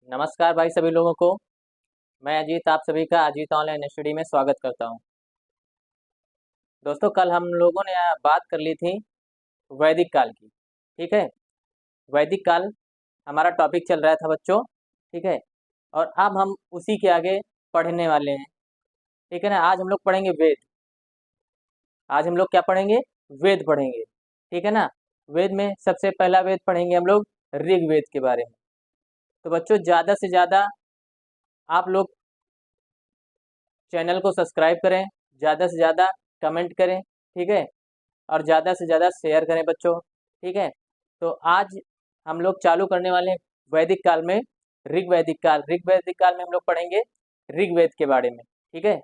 नमस्कार भाई सभी लोगों को। मैं अजीत आप सभी का अजीत ऑनलाइन स्टडी में स्वागत करता हूं। दोस्तों कल हम लोगों ने बात कर ली थी वैदिक काल की। ठीक है, वैदिक काल हमारा टॉपिक चल रहा था बच्चों। ठीक है, और अब हम उसी के आगे पढ़ने वाले हैं। ठीक है ना, आज हम लोग पढ़ेंगे वेद। आज हम लोग क्या पढ़ेंगे? वेद पढ़ेंगे। ठीक है ना, वेद में सबसे पहला वेद पढ़ेंगे हम लोग ऋग्वेद के बारे में। तो बच्चों ज़्यादा से ज़्यादा आप लोग चैनल को सब्सक्राइब करें, ज़्यादा से ज़्यादा कमेंट करें। ठीक है, और ज़्यादा से ज़्यादा शेयर करें बच्चों। ठीक है, तो आज हम लोग चालू करने वाले हैं वैदिक काल में ऋग्वैदिक काल। ऋग्वैदिक काल में हम लोग पढ़ेंगे ऋग्वेद के बारे में। ठीक है,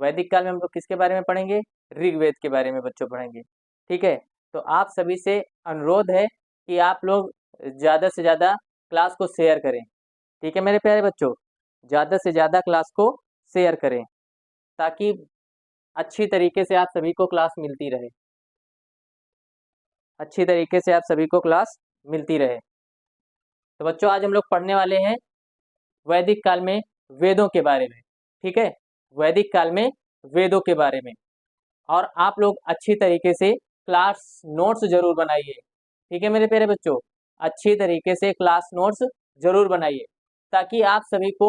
वैदिक काल में हम लोग किसके बारे में पढ़ेंगे? ऋग्वेद के बारे में बच्चों पढ़ेंगे। ठीक है, तो आप सभी से अनुरोध है कि आप लोग ज़्यादा से ज़्यादा क्लास को शेयर करें। ठीक है मेरे प्यारे बच्चों, ज़्यादा से ज़्यादा क्लास को शेयर करें ताकि अच्छी तरीके से आप सभी को क्लास मिलती रहे। अच्छी तरीके से आप सभी को क्लास मिलती रहे। तो बच्चों आज हम लोग पढ़ने वाले हैं वैदिक काल में वेदों के बारे में। ठीक है, वैदिक काल में वेदों के बारे में। और आप लोग अच्छी तरीके से क्लास नोट्स जरूर बनाइए। ठीक है मेरे प्यारे बच्चों, अच्छी तरीके से क्लास नोट्स जरूर बनाइए ताकि आप सभी को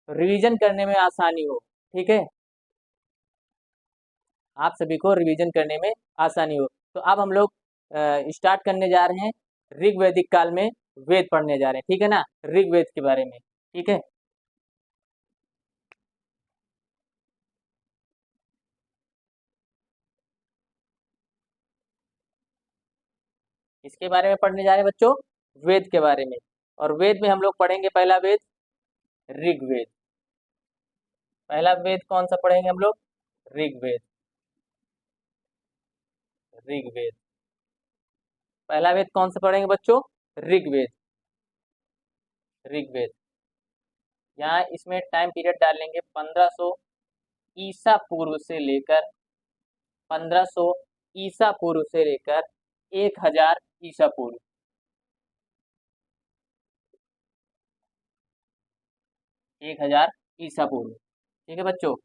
रिवीजन करने में आसानी हो। ठीक है, आप सभी को रिवीजन करने में आसानी हो। तो अब हम लोग स्टार्ट करने जा रहे हैं ऋग्वैदिक काल में वेद पढ़ने जा रहे हैं। ठीक है ना, ऋग्वेद के बारे में। ठीक है, इसके बारे में पढ़ने जा रहे हैं बच्चों, वेद के बारे में। और वेद में हम लोग पढ़ेंगे पहला वेद ऋग्वेद। पहला वेद कौन सा पढ़ेंगे हम लोग? ऋग्वेद। ऋग्वेद पहला वेद कौन सा पढ़ेंगे बच्चों? ऋग्वेद। ऋग्वेद यहाँ इसमें टाइम पीरियड डालेंगे 1500 ईसा पूर्व से लेकर 1500 ईसा पूर्व से लेकर 1000 ईसा पूर्व। 1000 ईसा पूर्व। ठीक है बच्चों,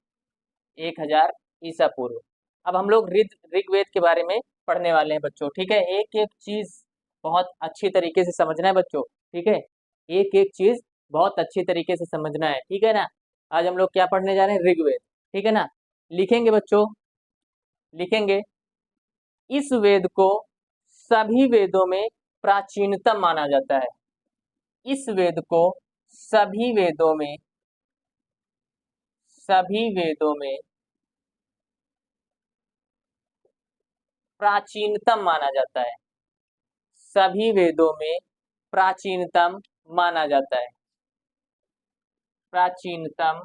1000 ईसा पूर्व। अब हम लोग ऋग्वेद के बारे में पढ़ने वाले हैं बच्चों। ठीक है, एक एक चीज बहुत अच्छी तरीके से समझना है बच्चों। ठीक है, एक एक चीज बहुत अच्छी तरीके से समझना है। ठीक है ना, आज हम लोग क्या पढ़ने जा रहे हैं? ऋग्वेद। ठीक है ना, लिखेंगे बच्चों, लिखेंगे। इस वेद को सभी वेदों में प्राचीनतम माना जाता है। इस वेद को सभी वेदों में, सभी वेदों में प्राचीनतम माना जाता है। सभी वेदों में प्राचीनतम माना जाता है। प्राचीनतम,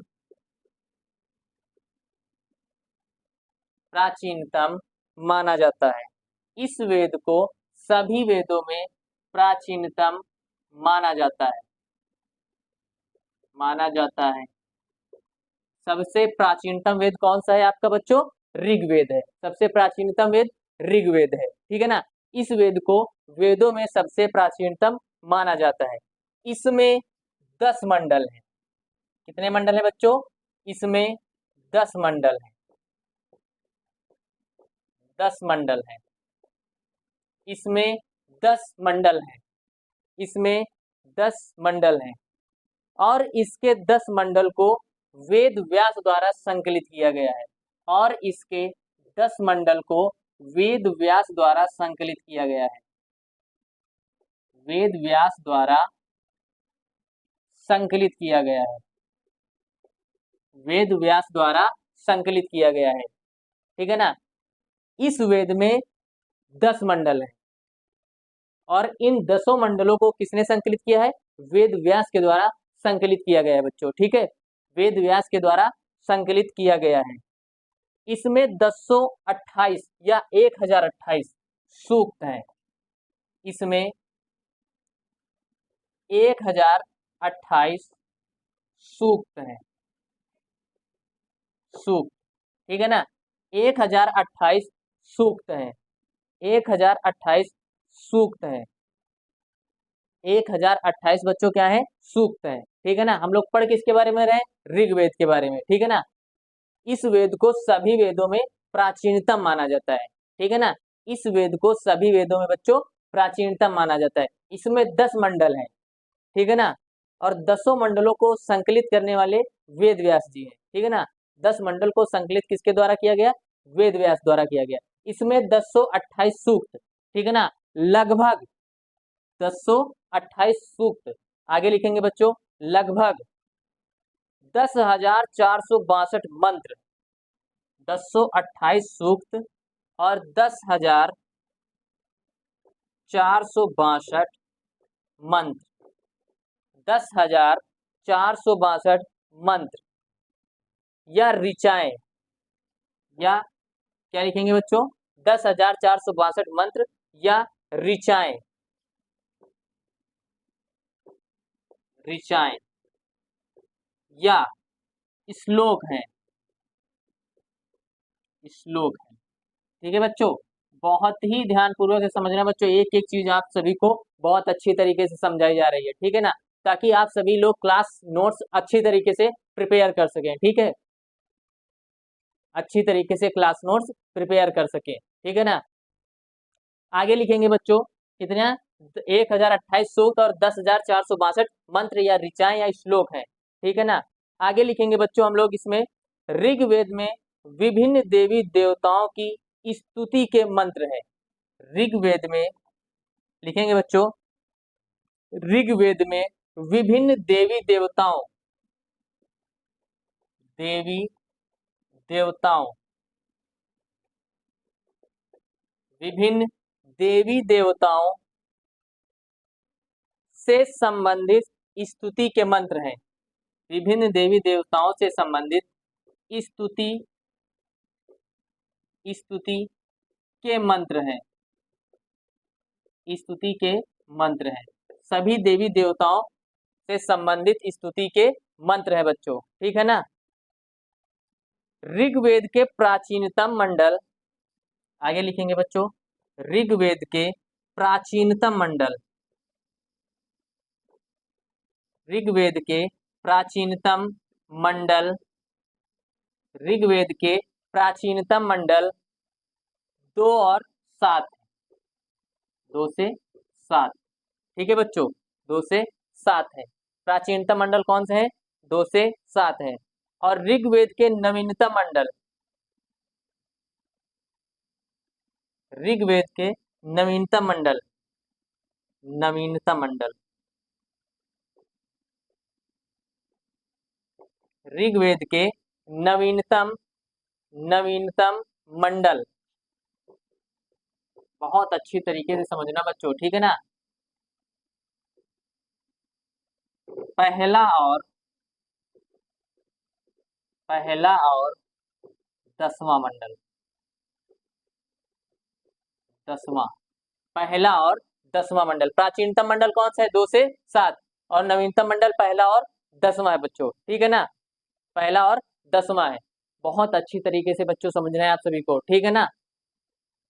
प्राचीनतम माना जाता है। इस वेद को सभी वेदों में प्राचीनतम माना जाता है। माना जाता है। सबसे प्राचीनतम वेद कौन सा है आपका बच्चों? ऋग्वेद है। सबसे प्राचीनतम वेद ऋग्वेद है। ठीक है ना, इस वेद को वेदों में सबसे प्राचीनतम माना जाता है। इसमें 10 मंडल है। कितने मंडल है बच्चों? इसमें 10 मंडल है। 10 मंडल है। इसमें 10 मंडल है। इसमें 10 मंडल है। और इसके 10 मंडल को वेद व्यास द्वारा संकलित किया गया है। और इसके 10 मंडल को वेद व्यास द्वारा संकलित किया गया है। वेद व्यास द्वारा संकलित किया गया है। वेद व्यास द्वारा संकलित किया गया है। ठीक है ना, इस वेद में 10 मंडल है। और इन 10 मंडलों को किसने संकलित किया है? वेद व्यास के द्वारा संकलित किया गया है बच्चों। ठीक है, वेद व्यास के द्वारा संकलित किया गया है। इसमें 1028 या 1028 सूक्त हैं। इसमें 1028 सूक्त हैं। सूक्त, ठीक है ना, 1028 सूक्त हैं। 1028 सूक्त हैं। 1028 बच्चों क्या है, सूक्त है। ठीक है ना, हम लोग पढ़ किसके बारे में रहे, ऋग्वेद के बारे में। ठीक है ना, इस वेद को सभी वेदों में प्राचीनतम माना जाता है। ठीक है ना, इस वेद को सभी वेदों में बच्चों प्राचीनतम माना जाता है। इसमें 10 मंडल हैं। ठीक है ना, और 10 मंडलों को संकलित करने वाले वेद व्यास जी हैं। ठीक है ना, 10 मंडल को संकलित किसके द्वारा किया गया, वेद व्यास द्वारा किया गया। इसमें 1028 सूक्त। ठीक है ना, लगभग 1028 सूक्त। आगे लिखेंगे बच्चों, लगभग 10,462 मंत्र। 1028 सूक्त और 10,462 मंत्र। 10,462 मंत्र या ऋचाएं, या क्या लिखेंगे बच्चों, 10,462 मंत्र या ऋचाएं। ऋचाएं या श्लोक हैं, श्लोक है। ठीक है बच्चों, बहुत ही ध्यान पूर्वक से समझना बच्चों, एक एक चीज आप सभी को बहुत अच्छी तरीके से समझाई जा रही है। ठीक है ना, ताकि आप सभी लोग क्लास नोट्स अच्छी तरीके से प्रिपेयर कर सकें। ठीक है, अच्छी तरीके से क्लास नोट्स प्रिपेयर कर सकें। ठीक है ना, आगे लिखेंगे बच्चों, कितना, 1028 सूक्त और 10,462 मंत्र या ऋचाएं या श्लोक है। ठीक है ना, आगे लिखेंगे बच्चों हम लोग इसमें, ऋग्वेद में विभिन्न देवी देवताओं की स्तुति के मंत्र है। ऋग्वेद में लिखेंगे बच्चों, ऋग्वेद में विभिन्न देवी देवताओं, देवी देवताओं, विभिन्न देवी देवताओं से संबंधित स्तुति के मंत्र हैं। विभिन्न देवी देवताओं से संबंधित स्तुति स्तुति के मंत्र हैं, स्तुति के मंत्र हैं। सभी देवी देवताओं से संबंधित स्तुति के मंत्र है बच्चों। ठीक है ना, ऋग्वेद के प्राचीनतम मंडल, आगे लिखेंगे बच्चों, ऋग्वेद के प्राचीनतम मंडल, ऋग्वेद के प्राचीनतम मंडल, ऋग्वेद के प्राचीनतम मंडल 2 और 7, 2 से 7। ठीक है बच्चों, 2 से 7 है। प्राचीनतम मंडल कौन से है, 2 से 7 है। और ऋग्वेद के नवीनतम मंडल, ऋग्वेद के नवीनतम मंडल, नवीनतम मंडल, ऋग्वेद के नवीनतम नवीनतम मंडल, बहुत अच्छी तरीके से समझना बच्चों। ठीक है ना, पहला और 10वां मंडल, 10वां, पहला और 10वां मंडल। प्राचीनतम मंडल कौन सा है, 2 से 7, और नवीनतम मंडल पहला और 10वां है बच्चों। ठीक है ना, पहला और 10वां है। बहुत अच्छी तरीके से बच्चों समझना है आप सभी को। ठीक है ना,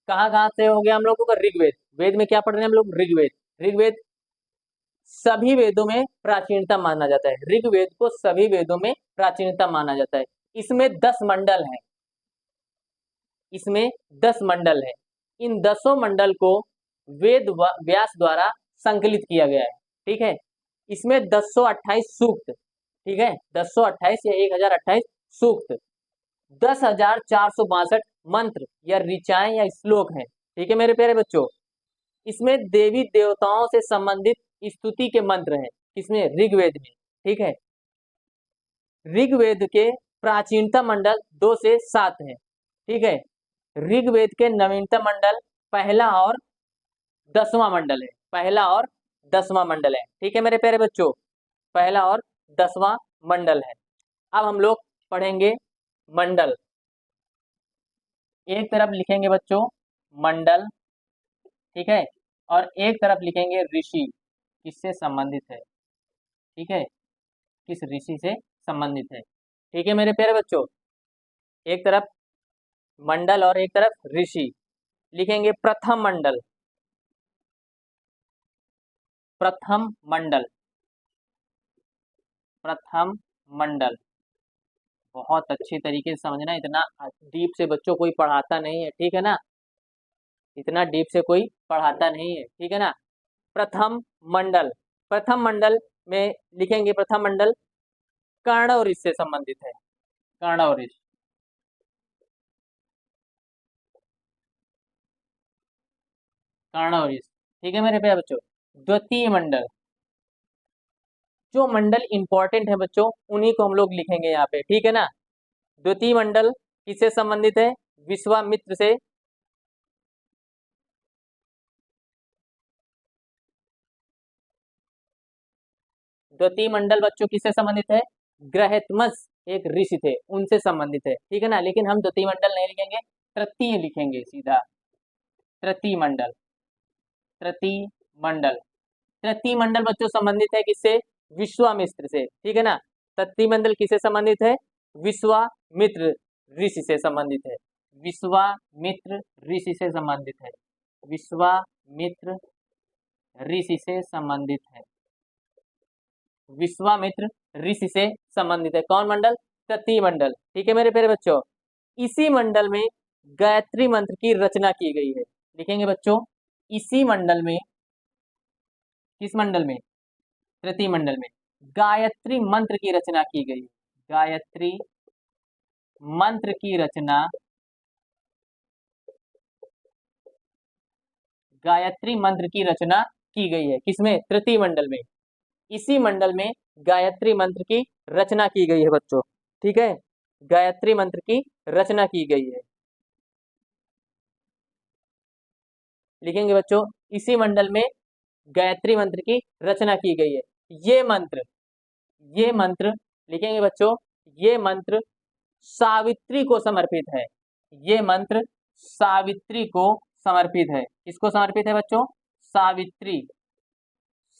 कहाँ कहाँ से हो गया हम लोगों का, ऋग्वेद, वेद में क्या पढ़ रहे हैं हम लोग, ऋग्वेद। ऋग्वेद सभी वेदों में प्राचीनतम माना जाता है, ऋग्वेद को सभी वेदों में प्राचीनतम माना जाता है। इसमें 10 मंडल हैं, इसमें 10 मंडल है। इन 10 मंडल को वेद व्यास द्वारा संकलित किया गया है। ठीक है, इसमें 1028 सूक्त, ठीक है, 1028 या 1028 सूक्त, 10,462 मंत्र या ऋचाएं या श्लोक हैं। ठीक है मेरे प्यारे बच्चों, इसमें देवी देवताओं से संबंधित स्तुति के मंत्र हैं, किसमें, ऋग्वेद में। ठीक है, ऋग्वेद के प्राचीनतम मंडल 2 से 7 है। ठीक है, ऋग्वेद के नवीनतम मंडल पहला और 10वां मंडल है, पहला और 10वां मंडल है। ठीक है मेरे प्यारे बच्चों, पहला और 10वां मंडल है। अब हम लोग पढ़ेंगे मंडल। एक तरफ लिखेंगे बच्चों मंडल, ठीक है, और एक तरफ लिखेंगे ऋषि, किससे संबंधित है। ठीक है, किस ऋषि से संबंधित है। ठीक है मेरे प्यारे बच्चों, एक तरफ मंडल और एक तरफ ऋषि। लिखेंगे प्रथम मंडल, प्रथम मंडल, प्रथम मंडल बहुत अच्छी तरीके से समझना, इतना डीप से बच्चों कोई पढ़ाता नहीं है, ठीक है ना, इतना डीप से कोई पढ़ाता नहीं है, ठीक है ना। प्रथम मंडल, प्रथम मंडल में लिखेंगे प्रथम मंडल कर्ण और इससे संबंधित है, कर्ण और इस, कर्ण और इस, ठीक है मेरे प्यारे बच्चों। द्वितीय मंडल, जो मंडल इंपॉर्टेंट है बच्चों उन्हीं को हम लोग लिखेंगे यहाँ पे, ठीक है ना। द्वितीय मंडल किससे संबंधित है, विश्वामित्र से, द्वितीय मंडल बच्चों किससे संबंधित है, ग्रहत्मस एक ऋषि थे उनसे संबंधित है, ठीक है ना। लेकिन हम द्वितीय मंडल नहीं लिखेंगे, तृतीय लिखेंगे सीधा, तृतीय मंडल, तृतीय मंडल, तृतीय मंडल बच्चों संबंधित है किससे, विश्वामित्र से, ठीक है ना। तृतीय मंडल किससे संबंधित है, विश्वामित्र ऋषि से संबंधित है, विश्वामित्र ऋषि से संबंधित है, विश्वामित्र ऋषि से संबंधित है, विश्वामित्र ऋषि से संबंधित है। कौन मंडल, तृतीय मंडल, ठीक है मेरे प्यारे बच्चों। इसी मंडल में गायत्री मंत्र की रचना की गई है, लिखेंगे बच्चों इसी मंडल में, किस मंडल में, तृतीय मंडल में गायत्री मंत्र की रचना की गई, गायत्री मंत्र की रचना, गायत्री मंत्र की रचना की गई है, किसमें, तृतीय मंडल में, इसी मंडल में गायत्री मंत्र की रचना की गई है बच्चों, ठीक है, गायत्री मंत्र की रचना की गई है, लिखेंगे बच्चों इसी मंडल में गायत्री मंत्र की रचना की गई है। ये मंत्र, ये मंत्र लिखेंगे बच्चों, ये मंत्र सावित्री को समर्पित है, ये मंत्र सावित्री को समर्पित है, किसको समर्पित है बच्चों, सावित्री,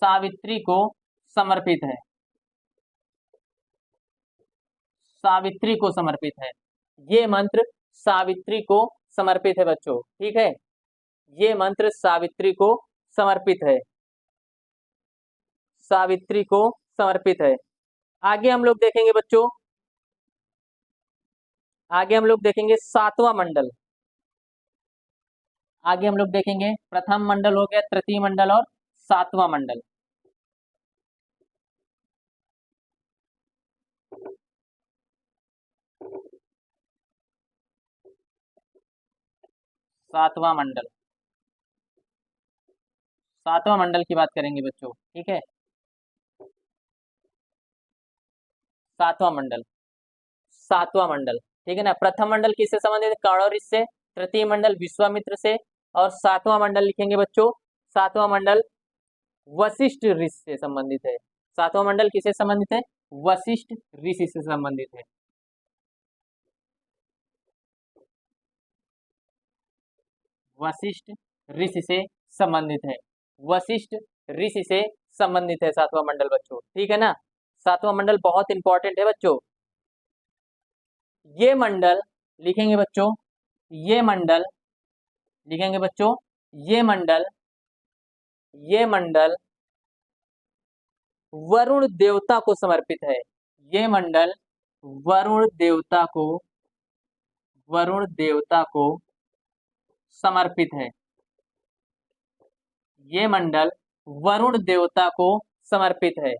सावित्री को समर्पित है, सावित्री को समर्पित है, ये मंत्र सावित्री को समर्पित है बच्चों, ठीक है, ये मंत्र सावित्री को समर्पित है, सावित्री को समर्पित है। आगे हम लोग देखेंगे बच्चों, आगे हम लोग देखेंगे सातवां मंडल, आगे हम लोग देखेंगे प्रथम मंडल हो गया, तृतीय मंडल और सातवां मंडल, सातवां मंडल, सातवां मंडल की बात करेंगे बच्चों, ठीक है, सातवां मंडल, सातवां मंडल, ठीक है ना। प्रथम मंडल किससे संबंधित है, कर्ण और इससे, तृतीय मंडल विश्वामित्र से, और सातवां मंडल लिखेंगे बच्चों, सातवां मंडल वशिष्ठ ऋषि से संबंधित है, सातवां मंडल किससे संबंधित है, वशिष्ठ ऋषि से संबंधित है, वशिष्ठ ऋषि से संबंधित है, वशिष्ठ ऋषि से संबंधित है सातवां मंडल बच्चों, ठीक है ना। सातवां मंडल बहुत इंपॉर्टेंट है बच्चों। ये मंडल लिखेंगे बच्चों, ये मंडल लिखेंगे बच्चों, ये मंडल, ये मंडल वरुण देवता को समर्पित है, ये मंडल वरुण देवता को, वरुण देवता को समर्पित है, ये मंडल वरुण देवता को समर्पित है,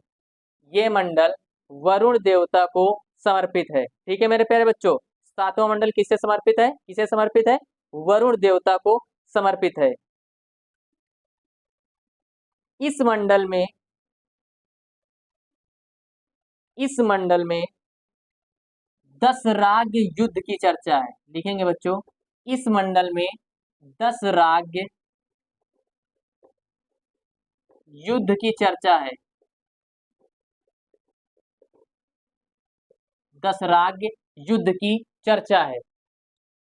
ये मंडल वरुण देवता को समर्पित है, ठीक है मेरे प्यारे बच्चों। सातवां मंडल किससे समर्पित है, किसे समर्पित है, वरुण देवता को समर्पित है। इस मंडल में, इस मंडल में 10 राग युद्ध की चर्चा है, लिखेंगे बच्चों इस मंडल में 10 राग युद्ध की चर्चा है, 10 राग युद्ध की चर्चा है,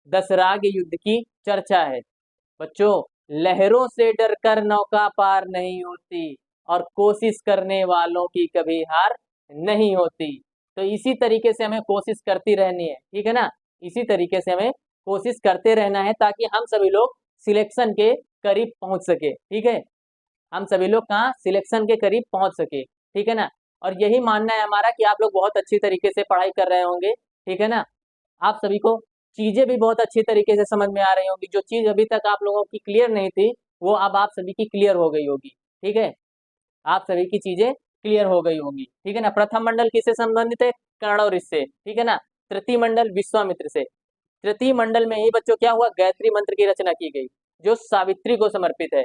10 राग युद्ध की चर्चा है बच्चों। लहरों से डरकर नौका पार नहीं होती और कोशिश करने वालों की कभी हार नहीं होती। तो इसी तरीके से हमें कोशिश करती रहनी है, ठीक है ना, इसी तरीके से हमें कोशिश करते रहना है ताकि हम सभी लोग सिलेक्शन के करीब पहुंच सके, ठीक है। हम सभी लोग कहाँ सिलेक्शन के करीब पहुंच सके, ठीक है ना। और यही मानना है हमारा कि आप लोग बहुत अच्छी तरीके से पढ़ाई कर रहे होंगे, ठीक है ना। आप सभी को चीजें भी बहुत अच्छी तरीके से समझ में आ रही होंगी। जो चीज अभी तक आप लोगों की क्लियर नहीं थी वो अब आप सभी की क्लियर हो गई होगी, ठीक है। आप सभी की चीजें क्लियर हो गई होंगी, ठीक है ना। प्रथम मंडल किससे संबंधित है? कर्ण और इससे, ठीक है ना। तृतीय मंडल विश्वामित्र से। तृतीय मंडल में ही बच्चों क्या हुआ? गायत्री मंत्र की रचना की गई जो सावित्री को समर्पित है।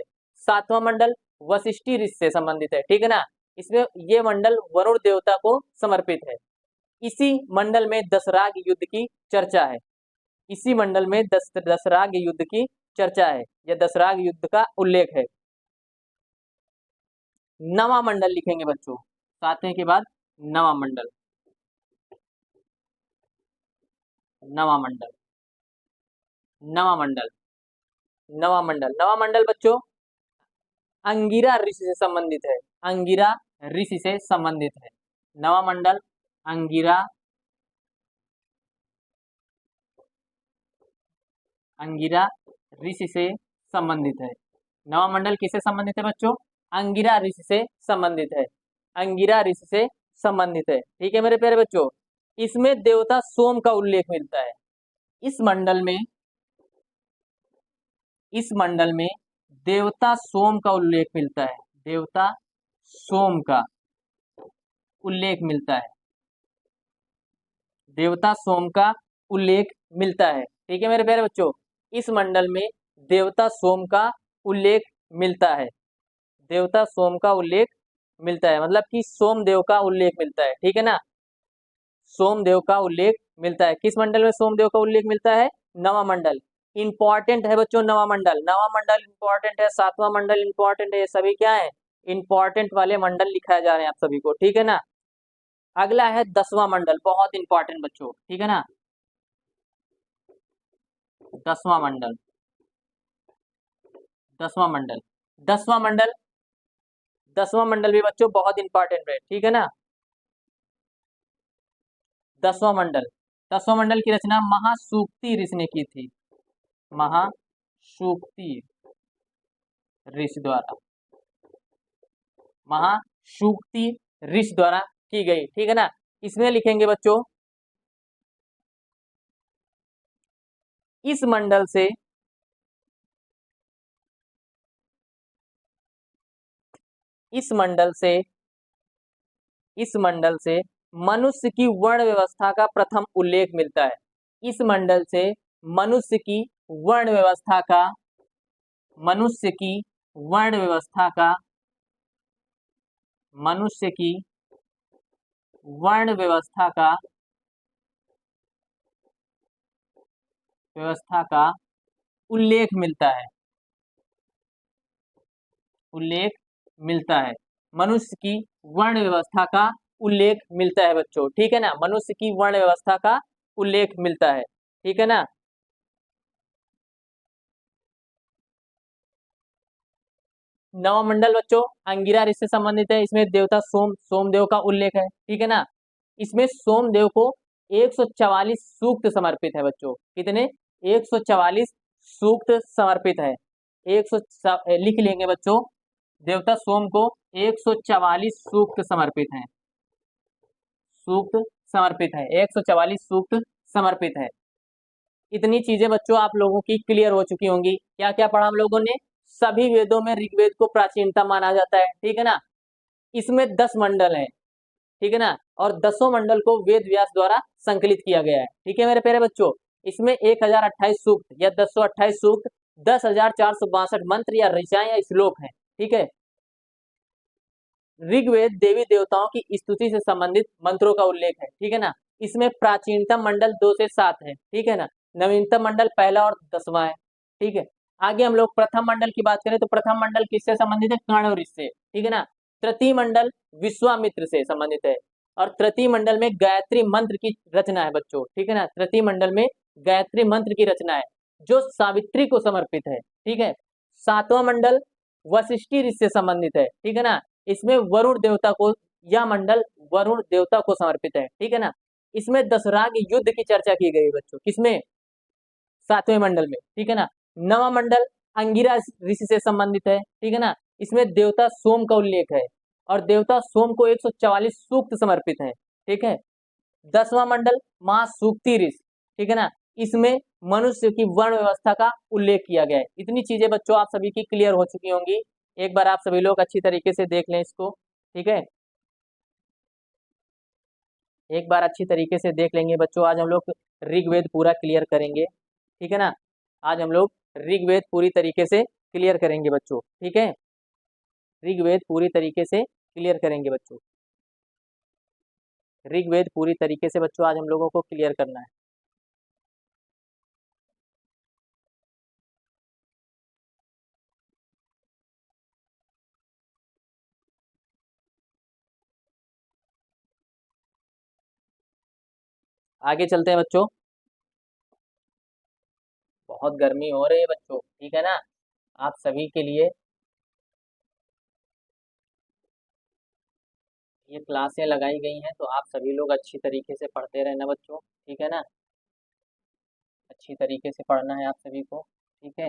सातवां मंडल वशिष्ठी ऋषि से संबंधित है, ठीक है ना। इसमें ये मंडल वरुण देवता को समर्पित है। इसी मंडल में दशराग युद्ध की चर्चा है। इसी मंडल में दशराग युद्ध की चर्चा है या दशराग युद्ध का उल्लेख है। नवा मंडल लिखेंगे बच्चों, सातवें के बाद नवा मंडल। नवा मंडल, नवा मंडल, नवा मंडल, नवा मंडल बच्चों अंगिरा ऋषि से संबंधित है। अंगिरा ऋषि से संबंधित है नवा मंडल। अंगिरा, अंगिरा ऋषि से संबंधित है। नवा मंडल किससे संबंधित है बच्चों? अंगिरा ऋषि से संबंधित है। अंगिरा ऋषि से संबंधित है, ठीक है मेरे प्यारे बच्चों। इसमें देवता सोम का उल्लेख मिलता है। इस मंडल में, इस मंडल में देवता सोम का उल्लेख मिलता है। देवता सोम का उल्लेख मिलता है। देवता सोम का उल्लेख मिलता है, ठीक है मेरे प्यारे बच्चों। इस मंडल में देवता सोम का उल्लेख मिलता है। देवता सोम का उल्लेख मिलता है मतलब कि सोमदेव का उल्लेख मिलता है, ठीक है ना। सोमदेव का उल्लेख मिलता है। किस मंडल में सोमदेव का उल्लेख मिलता है? नवा मंडल। इंपॉर्टेंट है बच्चों नवा मंडल। नवा मंडल इंपॉर्टेंट है, सातवां मंडल इंपॉर्टेंट है। ये सभी क्या है? इंपॉर्टेंट वाले मंडल लिखाए जा रहे हैं आप सभी को, ठीक है ना। अगला है दसवां मंडल, बहुत इंपॉर्टेंट बच्चों, ठीक है ना। दसवां मंडल, दसवां मंडल, दसवां मंडल, दसवां मंडल भी बच्चों बहुत इंपॉर्टेंट है, ठीक है ना। दसवां मंडल, दसवां मंडल की रचना महासूक्ति ऋषि ने की थी। महासूक्ति ऋषि द्वारा, महासूक्ति ऋषि द्वारा की गई, ठीक है ना। इसमें लिखेंगे बच्चों इस मंडल से, इस मंडल से, इस मंडल से मनुष्य की वर्ण व्यवस्था का प्रथम उल्लेख मिलता है। इस मंडल से मनुष्य की वर्ण व्यवस्था का, मनुष्य की वर्ण व्यवस्था का, मनुष्य की वर्ण व्यवस्था का, व्यवस्था का उल्लेख मिलता है। उल्लेख मिलता है। मनुष्य की वर्ण व्यवस्था का उल्लेख मिलता है बच्चों, ठीक है ना। मनुष्य की वर्ण व्यवस्था का उल्लेख मिलता है, ठीक है ना। नवा मंडल बच्चों अंगिरा ऋषि से संबंधित है। इसमें देवता सोमदेव का उल्लेख है, ठीक है ना। इसमें सोमदेव को 144 सूक्त समर्पित है बच्चों। कितने? 144 सूक्त समर्पित है। 100 लिख लेंगे बच्चों, देवता सोम को 144 सूक्त समर्पित है। सूक्त समर्पित है, 144 सूक्त समर्पित है। इतनी चीजें बच्चों आप लोगों की क्लियर हो चुकी होंगी। क्या क्या पढ़ा हम लोगों ने? सभी वेदों में ऋग्वेद को प्राचीनता माना जाता है, ठीक है ना। इसमें 10 मंडल हैं, ठीक है ना। और 10 मंडल को वेद व्यास द्वारा संकलित किया गया है, ठीक है मेरे प्यारे बच्चों। इसमें 1028 सूक्त या 1028 सूक्त, 10,462 मंत्र या ऋचाएं या श्लोक हैं, ठीक है। ऋग्वेद देवी देवताओं की स्तुति से संबंधित मंत्रों का उल्लेख है, ठीक है ना। इसमें प्राचीनतम मंडल 2 से 7 है, ठीक है ना। नवीनतम मंडल पहला और 10वां है, ठीक है। आगे हम लोग प्रथम मंडल की बात करें तो प्रथम मंडल किससे संबंधित है? कर्ण और ऋषि से, ठीक है ना। तृतीय मंडल विश्वामित्र से संबंधित है। और तृतीय मंडल में गायत्री मंत्र की रचना है बच्चों, ठीक है ना। तृतीय मंडल में गायत्री मंत्र की रचना है जो सावित्री को समर्पित है, ठीक है। सातवां मंडल वशिष्ठी ऋषि से संबंधित है, ठीक है ना। इसमें वरुण देवता को, यह मंडल वरुण देवता को समर्पित है, ठीक है ना। इसमें दशराग युद्ध की चर्चा की गई बच्चों, किसमें? सातवें मंडल में, ठीक है ना। नवा मंडल अंगिरा ऋषि से संबंधित है, ठीक है ना। इसमें देवता सोम का उल्लेख है और देवता सोम को 144 सूक्त समर्पित हैं। ठीक है। 10वां मंडल महासूक्ति ऋषि, ठीक है ना, इसमें मनुष्य की वर्ण व्यवस्था का उल्लेख किया गया है। इतनी चीजें बच्चों आप सभी की क्लियर हो चुकी होंगी। एक बार आप सभी लोग अच्छी तरीके से देख लें इसको। ठीक है, एक बार अच्छी तरीके से देख लेंगे बच्चों। आज हम लोग ऋग्वेद पूरा क्लियर करेंगे। ठीक है ना, आज हम लोग ऋग्वेद पूरी तरीके से क्लियर करेंगे बच्चों। ठीक है, ऋग्वेद पूरी तरीके से क्लियर करेंगे बच्चों। ऋग्वेद पूरी तरीके से बच्चों आज हम लोगों को क्लियर करना है। आगे चलते हैं बच्चों। बहुत गर्मी हो रही है बच्चों, ठीक है ना, आप सभी के लिए ये क्लासें लगाई गई हैं, तो आप सभी लोग अच्छी तरीके से पढ़ते रहना बच्चों। ठीक है ना, अच्छी तरीके से पढ़ना है आप सभी को। ठीक है,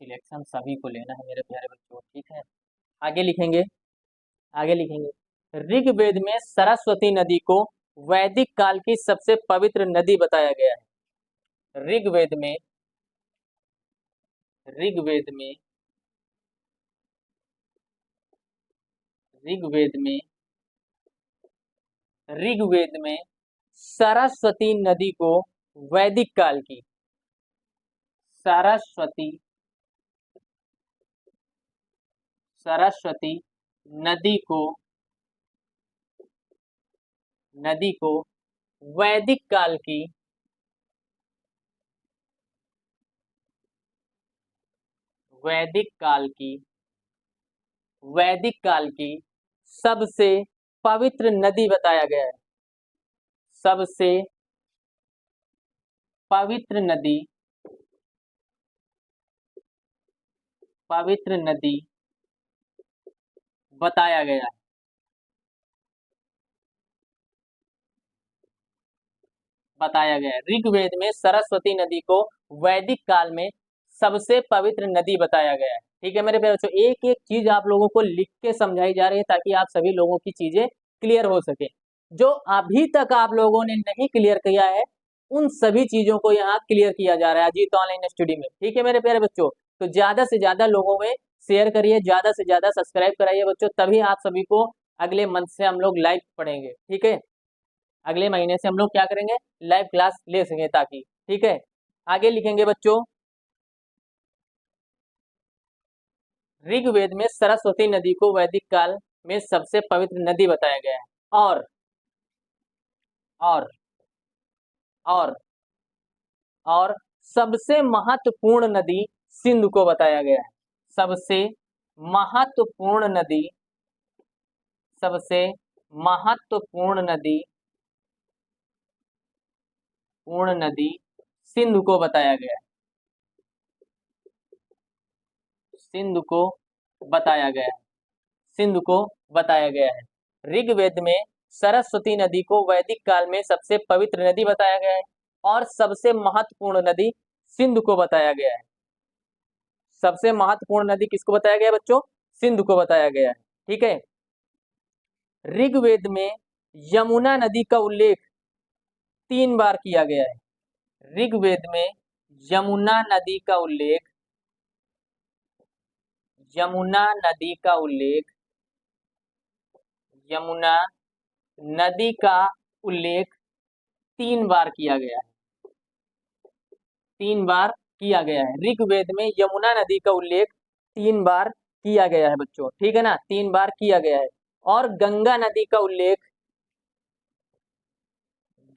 सिलेक्शन सभी को लेना है मेरे प्यारे बच्चों। ठीक है, आगे लिखेंगे, आगे लिखेंगे। ऋग्वेद में सरस्वती नदी को वैदिक काल की सबसे पवित्र नदी बताया गया है। ऋग्वेद में, ऋग्वेद में, ऋग्वेद में, ऋग्वेद में सरस्वती नदी को वैदिक काल की, सरस्वती, सरस्वती नदी को, नदी को वैदिक काल की, वैदिक काल की, वैदिक काल की सबसे पवित्र नदी बताया गया है। सबसे पवित्र नदी, पवित्र नदी बताया गया है। बताया गया है ऋग्वेद में सरस्वती नदी को वैदिक काल में सबसे पवित्र नदी बताया गया है। ठीक है मेरे प्यारे बच्चों, एक एक चीज आप लोगों को लिख के समझाई जा रही है ताकि आप सभी लोगों की चीजें क्लियर हो सके। जो अभी तक आप लोगों ने नहीं क्लियर किया है उन सभी चीजों को यहाँ क्लियर किया जा रहा है अजीत ऑनलाइन स्टडी में। ठीक है मेरे प्यारे बच्चों, तो ज्यादा से ज्यादा लोगों में शेयर करिए, ज्यादा से ज्यादा सब्सक्राइब कराइए बच्चों, तभी आप सभी को अगले मंथ से हम लोग लाइव पढ़ेंगे। ठीक है, अगले महीने से हम लोग क्या करेंगे, लाइव क्लास ले सकें ताकि। ठीक है, आगे लिखेंगे बच्चों। ऋग्वेद में सरस्वती नदी को वैदिक काल में सबसे पवित्र नदी बताया गया है। और और और और सबसे महत्वपूर्ण नदी सिंधु को बताया गया है। सबसे महत्वपूर्ण नदी, सबसे महत्वपूर्ण नदी, पूर्ण नदी सिंधु को बताया गया है। सिंधु को बताया गया है, सिंधु को बताया गया है। ऋग्वेद में सरस्वती नदी को वैदिक काल में सबसे पवित्र नदी बताया गया है और सबसे महत्वपूर्ण नदी सिंधु को बताया गया है। सबसे महत्वपूर्ण नदी किसको बताया गया है बच्चों, सिंधु को बताया गया है। ठीक है, ऋग्वेद में यमुना नदी का उल्लेख 3 बार किया गया है। ऋग्वेद में यमुना नदी का उल्लेख, यमुना नदी का उल्लेख, यमुना नदी का उल्लेख 3 बार किया गया है। 3 बार किया गया है ऋग्वेद में यमुना नदी का उल्लेख 3 बार किया गया है बच्चों। ठीक है ना, 3 बार किया गया है। और गंगा नदी का उल्लेख,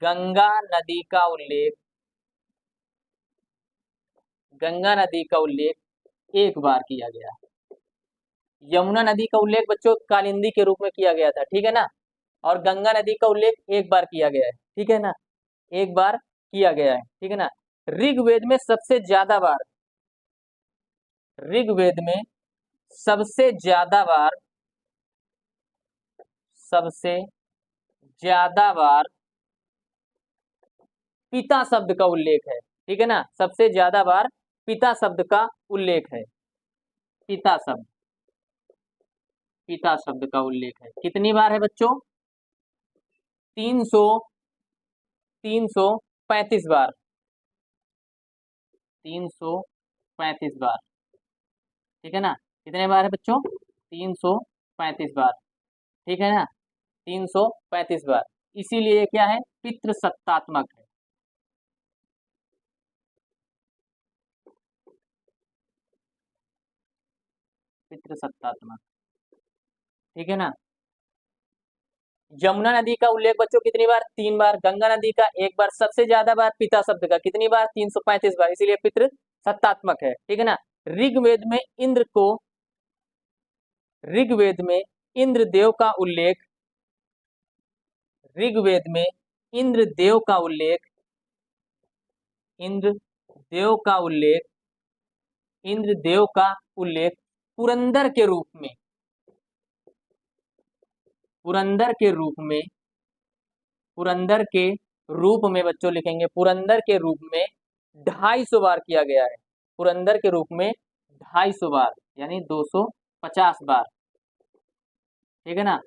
गंगा नदी का उल्लेख, गंगा नदी का उल्लेख 1 बार किया गया है। यमुना नदी का उल्लेख बच्चों कालिंदी के रूप में किया गया था। ठीक है ना, और गंगा नदी का उल्लेख 1 बार किया गया है। ठीक है ना, 1 बार किया गया है। ठीक है ना, ऋग्वेद में सबसे ज्यादा बार, ऋग्वेद में सबसे ज्यादा बार, सबसे ज्यादा बार पिता शब्द का उल्लेख है, ठीक है ना, सबसे ज्यादा बार पिता शब्द का उल्लेख है, पिता शब्द, पिता शब्द का उल्लेख है। कितनी बार है बच्चों? 300 335 बार, 335 बार, ठीक है ना। कितने बार है बच्चों? 335 बार, ठीक है ना, 335 बार। इसीलिए ये क्या है? पितृसत्तात्मक है। पितृसत्तात्मक, ठीक है ना। यमुना नदी का उल्लेख बच्चों कितनी बार? 3 बार। गंगा नदी का 1 बार। सबसे ज्यादा बार पिता शब्द का कितनी बार? 335 बार, इसीलिए पितृ सत्तात्मक है, ठीक है ना। ऋग्वेद में इंद्र को, ऋग्वेद में इंद्रदेव का उल्लेख, ऋग्वेद में इंद्रदेव का उल्लेख, इंद्रदेव का उल्लेख, इंद्रदेव का उल्लेख पुरंदर के रूप में, पुरंदर के रूप में, पुरंदर के रूप में बच्चों लिखेंगे, पुरंदर के रूप में 250 बार किया गया है। पुरंदर के रूप में 250 बार, यानी 250 बार, ठीक है ना,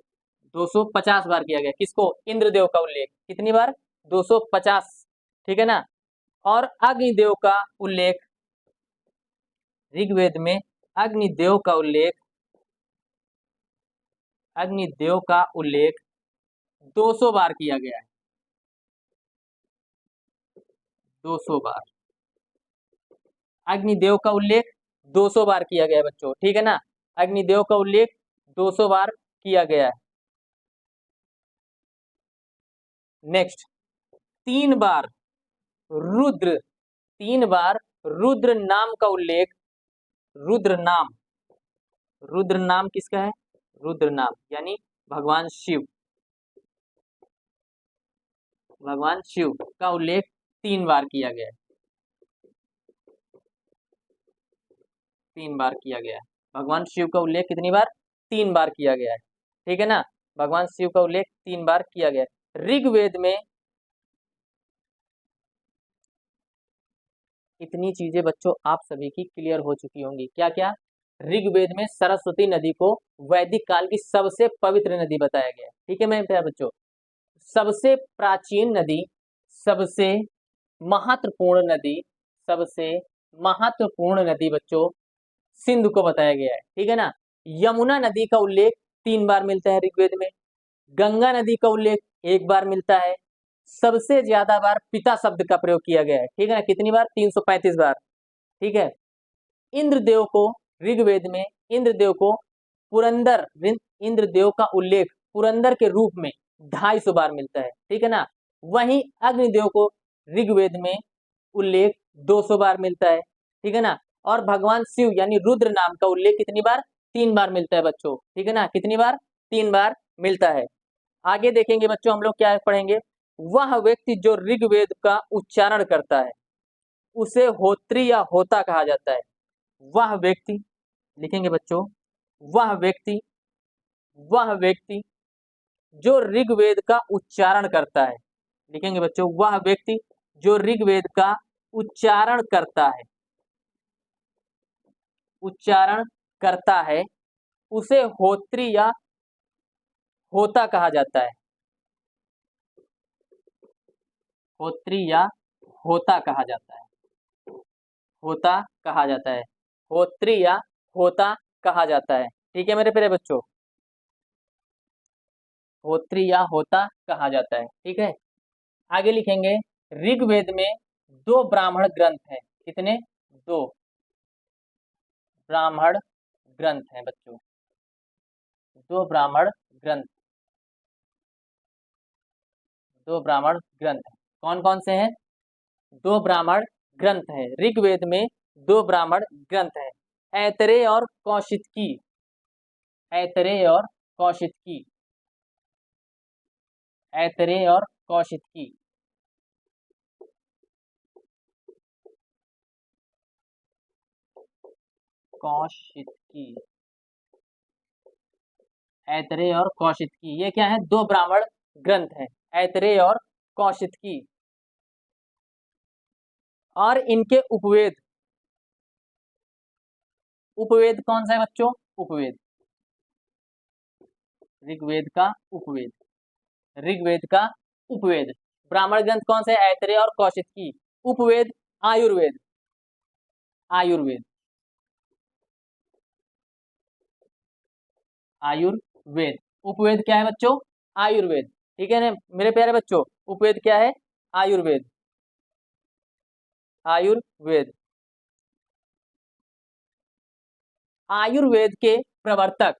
250 बार किया गया। किसको? इंद्रदेव का उल्लेख कितनी बार? 250, ठीक है ना। और अग्निदेव का उल्लेख, ऋग्वेद में अग्निदेव का उल्लेख, अग्निदेव का उल्लेख 200 बार किया गया है, 200 बार। अग्निदेव का उल्लेख 200 बार किया गया है बच्चों, ठीक है ना। अग्निदेव का उल्लेख 200 बार किया गया है। नेक्स्ट, 3 बार रुद्र, 3 बार रुद्र नाम का उल्लेख, रुद्र नाम, रुद्र नाम किसका है? रुद्र नाम यानी भगवान शिव, भगवान शिव का उल्लेख 3 बार किया गया है, 3 बार किया गया है। भगवान शिव का उल्लेख कितनी बार? 3 बार किया गया है, ठीक है ना। भगवान शिव का उल्लेख 3 बार किया गया है। ऋग्वेद में इतनी चीजें बच्चों आप सभी की क्लियर हो चुकी होंगी। क्या क्या? ऋग्वेद में सरस्वती नदी को वैदिक काल की सबसे पवित्र नदी बताया गया है, ठीक है मेरे प्यारे बच्चों। सबसे प्राचीन नदी, सबसे महत्वपूर्ण नदी, सबसे महत्वपूर्ण नदी बच्चों सिंधु को बताया गया है, ठीक है ना। यमुना नदी का उल्लेख 3 बार मिलता है ऋग्वेद में। गंगा नदी का उल्लेख 1 बार मिलता है। सबसे ज्यादा बार पिता शब्द का प्रयोग किया गया है, ठीक है ना। कितनी बार? 335 बार, ठीक है। इंद्रदेव को, ऋग्वेद में इंद्रदेव को पुरंदर, इंद्रदेव का उल्लेख पुरंदर के रूप में 250 बार मिलता है, ठीक है ना। वहीं अग्निदेव को ऋग्वेद में उल्लेख 200 बार मिलता है, ठीक है ना। और भगवान शिव यानी रुद्र नाम का उल्लेख कितनी बार? 3 बार मिलता है बच्चों, ठीक है ना। कितनी बार? 3 बार मिलता है। आगे देखेंगे बच्चों हम लोग क्या पढ़ेंगे। वह व्यक्ति जो ऋग्वेद का उच्चारण करता है उसे होत्री या होता कहा जाता है। वह व्यक्ति, लिखेंगे बच्चों, वह व्यक्ति, वह व्यक्ति जो ऋग्वेद का उच्चारण करता है, लिखेंगे बच्चों, वह व्यक्ति जो ऋग्वेद का उच्चारण करता है, उच्चारण करता है, उसे होत्री या होता कहा जाता है, होत्री या होता कहा जाता है, होता कहा जाता है, होत्री या होता कहा जाता है, ठीक है मेरे प्यारे बच्चों, होत्री या होता कहा जाता है, ठीक है। आगे लिखेंगे, ऋग्वेद में 2 ब्राह्मण ग्रंथ हैं। कितने? 2 ब्राह्मण ग्रंथ हैं बच्चों, 2 ब्राह्मण ग्रंथ, 2 ब्राह्मण ग्रंथ हैं। कौन कौन से हैं? 2 ब्राह्मण ग्रंथ हैं। ऋग्वेद में 2 ब्राह्मण ग्रंथ हैं, ऐतरेय और कौशितकी, ऐतरेय और कौशितकी, ऐतरेय और कौशितकी, कौशितकी, ऐतरेय और कौशितकी, ये क्या है? 2 ब्राह्मण ग्रंथ हैं, ऐतरेय और कौशितकी। और इनके उपवेद, उपवेद कौन सा है बच्चों? उपवेद, ऋग्वेद का उपवेद, ऋग्वेद का उपवेद। ब्राह्मण ग्रंथ कौन से? ऐतरेय और कौशिकी। उपवेद आयुर्वेद, आयुर्वेद, आयुर्वेद। उपवेद क्या है बच्चों? आयुर्वेद। ठीक है ना मेरे प्यारे बच्चों, उपवेद क्या है? आयुर्वेद, आयुर्वेद। आयुर्वेद के प्रवर्तक,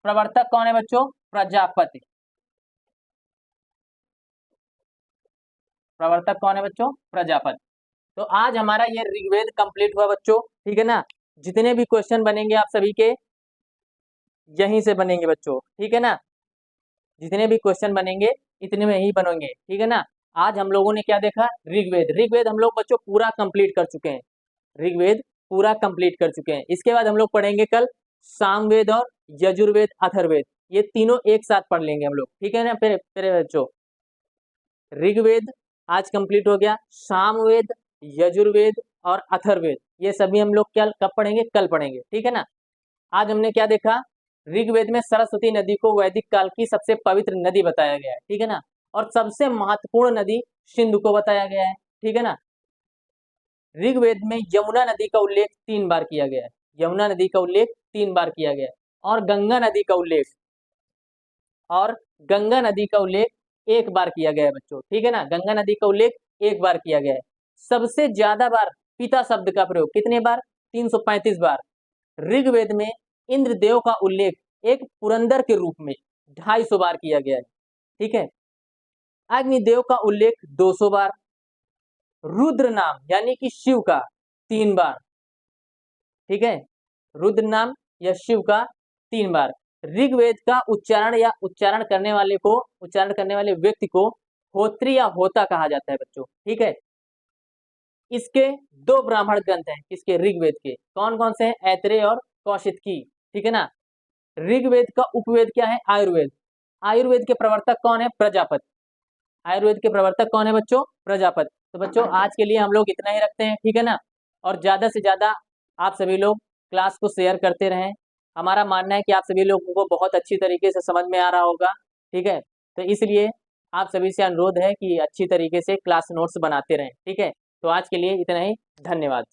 प्रवर्तक कौन है बच्चों? प्रजापति। प्रवर्तक कौन है बच्चों? प्रजापति। तो आज हमारा ये ऋग्वेद कंप्लीट हुआ बच्चों। ठीक है ना, जितने भी क्वेश्चन बनेंगे आप सभी के यहीं से बनेंगे बच्चों। ठीक है ना, जितने भी क्वेश्चन बनेंगे इतने में ही बनेंगे। ठीक है ना। आज हम लोगों ने क्या देखा? ऋग्वेद। ऋग्वेद हम लोग बच्चों पूरा कंप्लीट कर चुके हैं, ऋग्वेद पूरा कंप्लीट कर चुके हैं। इसके बाद हम लोग पढ़ेंगे कल सामवेद और यजुर्वेद, अथर्ववेद, ये तीनों एक साथ पढ़ लेंगे हम लोग। ठीक है ना मेरे बच्चों, ऋग्वेद आज कंप्लीट हो गया, सामवेद, यजुर्वेद और अथर्ववेद ये सभी हम लोग क्या कब पढ़ेंगे? कल पढ़ेंगे। ठीक है ना। आज हमने क्या देखा? ऋग्वेद में सरस्वती नदी को वैदिक काल की सबसे पवित्र नदी बताया गया है। ठीक है ना, और सबसे महत्वपूर्ण नदी सिंधु को बताया गया है। ठीक है ना। ऋग्वेद में यमुना नदी का उल्लेख 3 बार किया गया है, यमुना नदी का उल्लेख 3 बार किया गया है, और गंगा नदी का उल्लेख, और गंगा नदी का उल्लेख 1 बार किया गया है बच्चों। ठीक है ना, गंगा नदी का उल्लेख 1 बार किया गया है। सबसे ज्यादा बार पिता शब्द का प्रयोग कितने बार? 335 बार। ऋग्वेद में इंद्रदेव का उल्लेख एक पुरंदर के रूप में 250 बार किया गया है। ठीक है। अग्निदेव का उल्लेख 200 बार, रुद्र नाम यानी कि शिव का 3 बार। ठीक है, रुद्र नाम या शिव का 3 बार। ऋग्वेद का उच्चारण या उच्चारण करने वाले को, उच्चारण करने वाले व्यक्ति को होत्री या होता कहा जाता है बच्चों। ठीक है। इसके 2 ब्राह्मण ग्रंथ हैं, किसके? ऋग्वेद के। कौन कौन से हैं? ऐतरेय और कौशिकी। ठीक है ना। ऋग्वेद का उपवेद क्या है? आयुर्वेद। आयुर्वेद के प्रवर्तक कौन है? प्रजापति। आयुर्वेद के प्रवर्तक कौन है बच्चों? प्रजापति। तो बच्चों आज के लिए हम लोग इतना ही रखते हैं। ठीक है ना, और ज्यादा से ज्यादा आप सभी लोग क्लास को शेयर करते रहें। हमारा मानना है कि आप सभी लोगों को बहुत अच्छी तरीके से समझ में आ रहा होगा। ठीक है, तो इसलिए आप सभी से अनुरोध है कि अच्छी तरीके से क्लास नोट्स बनाते रहें। ठीक है, तो आज के लिए इतना ही, धन्यवाद।